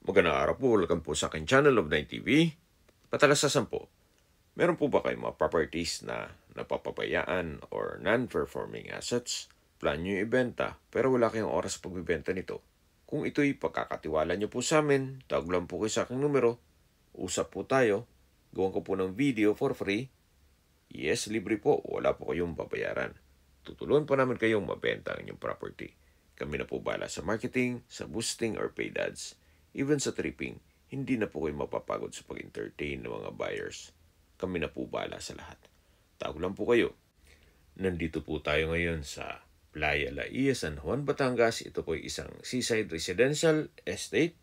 Magandang araw po, welcome po sa aking channel of 9TV. Patalasasan po, meron po ba kayong mga properties na napapabayaan or non-performing assets? Plan nyo ibenta pero wala kayong oras pagbibenta nito. Kung ito'y pagkakatiwala nyo po sa amin, tawag lang po kayo sa aking numero. Usap po tayo, gawan ko po ng video for free. Yes, libre po, wala po kayong babayaran. Tutulungan po namin kayong mabenta ang inyong property. Kami na po bala sa marketing, sa boosting or paid ads. Even sa tripping, hindi na po kayo mapapagod sa pag-entertain ng mga buyers. Kami na po bala sa lahat. Tawag lang po kayo. Nandito po tayo ngayon sa Playa Laia, San Juan, Batangas. Ito po ay isang seaside residential estate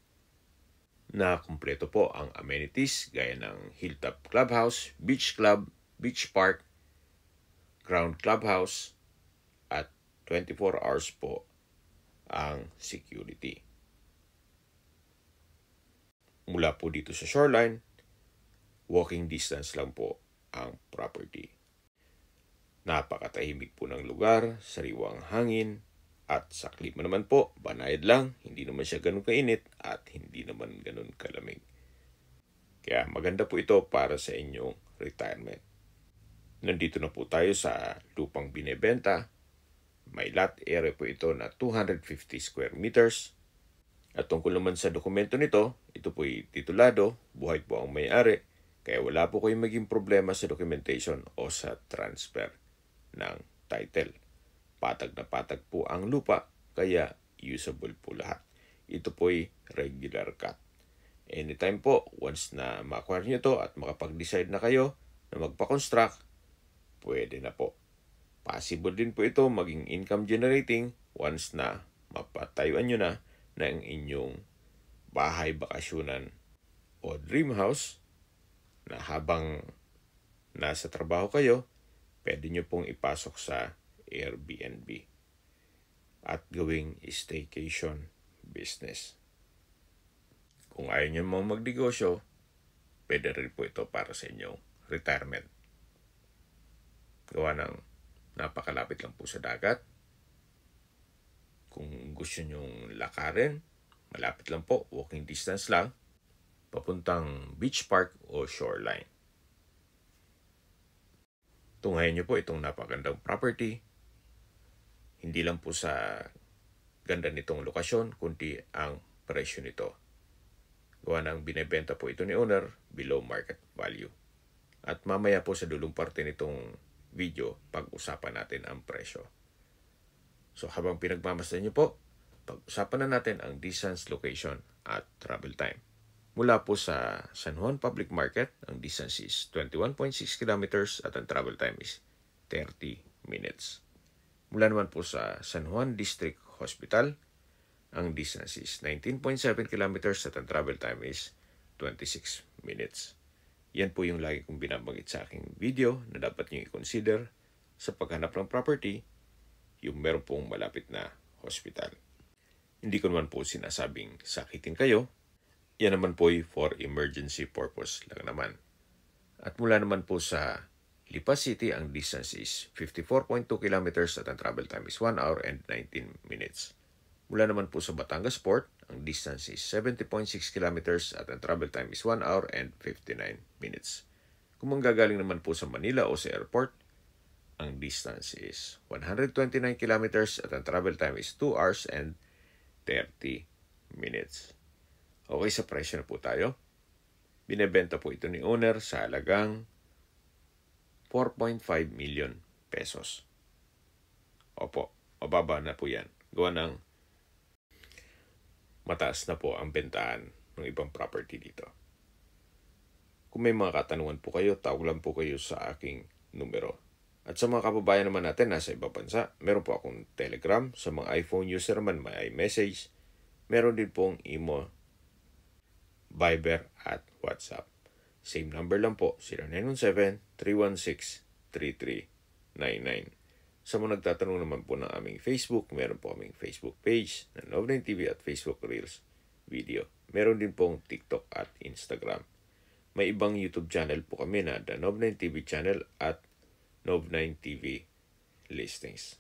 na kumpleto po ang amenities gaya ng hilltop clubhouse, beach club, beach park, ground clubhouse, at 24 hours po ang security. Mula po dito sa shoreline, walking distance lang po ang property. Napakatahimik po ng lugar, sariwang hangin, at sa klima naman po, banayad lang, hindi naman siya ganun kainit at hindi naman ganun kalamig. Kaya maganda po ito para sa inyong retirement. Nandito na po tayo sa lupang binebenta. May lot area po ito na 250 square meters. At tungkol naman sa dokumento nito, ito po'y titulado, buhay po ang may-ari, kaya wala po kayong maging problema sa documentation o sa transfer ng title. Patag na patag po ang lupa, kaya usable po lahat. Ito po'y regular cut. Anytime po, once na ma-acquire nyo ito at makapag-decide na kayo na magpa-construct, pwede na po. Possible din po ito maging income generating once na mapatayuan nyo na ng inyong bahay bakasyonan o dream house na habang nasa trabaho kayo, pwede nyo pong ipasok sa Airbnb at gawing staycation business. Kung ayaw nyo mong magnegosyo, pwede rin po ito para sa inyong retirement. Gawa ng napakalapit lang po sa dagat. Kung gusto nyong lakarin, malapit lang po, walking distance lang, papuntang beach park o shoreline. Tunghayan nyo po itong napagandang property. Hindi lang po sa ganda nitong lokasyon, kundi ang presyo nito. Gawa ng binebenta po ito ni owner below market value. At mamaya po sa dulong parte nitong video, pag-usapan natin ang presyo. So habang pinagmamasdan nyo po, pag-usapan na natin ang distance, location, at travel time. Mula po sa San Juan Public Market, ang distance is 21.6 kilometers at ang travel time is 30 minutes. Mula naman po sa San Juan District Hospital, ang distance is 19.7 kilometers at ang travel time is 26 minutes. Yan po yung lagi kong binabanggit sa aking video na dapat nyo i-consider sa paghanap ng property, yung meron pong malapit na hospital. Hindi ko naman po sinasabing sakitin kayo. Yan naman po for emergency purpose lang naman. At mula naman po sa Lipa City, ang distance is 54.2 kilometers at ang travel time is 1 hour and 19 minutes. Mula naman po sa Batangas Port, ang distance is 70.6 kilometers at ang travel time is 1 hour and 59 minutes. Kung manggagaling naman po sa Manila o sa airport, ang distance is 129 kilometers at ang travel time is 2 hours and 30 minutes. Okay, sa presyo na po tayo. Binebenta po ito ni owner sa halagang 4.5 million pesos. Opo, mababa na po yan. Gawa ng mataas na po ang bentahan ng ibang property dito. Kung may mga katanungan po kayo, tawag lang po kayo sa aking numero. At sa mga kababayan naman natin nasa ibang bansa, meron po akong Telegram. Sa mga iPhone user naman, may iMessage. Meron din pong Imo, Viber at WhatsApp. Same number lang po, 0917-316-3399. Sa mga nagtatanong naman po ng aming Facebook, meron po aming Facebook page na Nov9TV at Facebook Reels video. Meron din pong TikTok at Instagram. May ibang YouTube channel po kami na The Nov9TV channel at Nov9TV listings.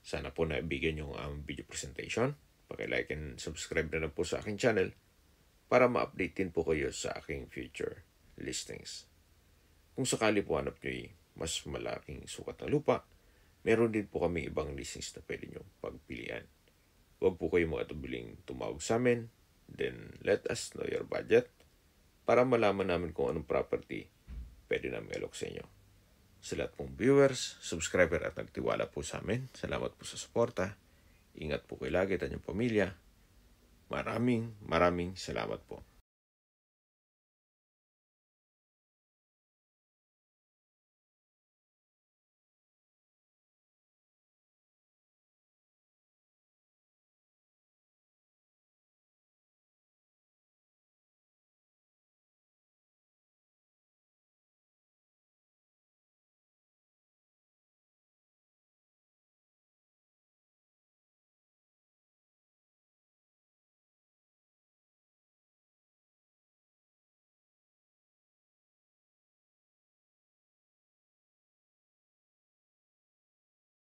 Sana po naibigyan nyo ang video presentation. Paki-like and subscribe na lang po sa aking channel para ma-update din po kayo sa aking future listings. Kung sakali po hanap nyo mas malaking sukat na lupa, meron din po kami ibang listings na pwede nyo pagpilian. Huwag po kayo makatubiling tumawag sa amin, then let us know your budget para malaman namin kung anong property pwede namin alok sa inyo. Sa lahat pong viewers, subscriber at nagtiwala po sa amin, salamat po sa suporta. Ingat po kayo lagi at inyong pamilya. Maraming salamat po.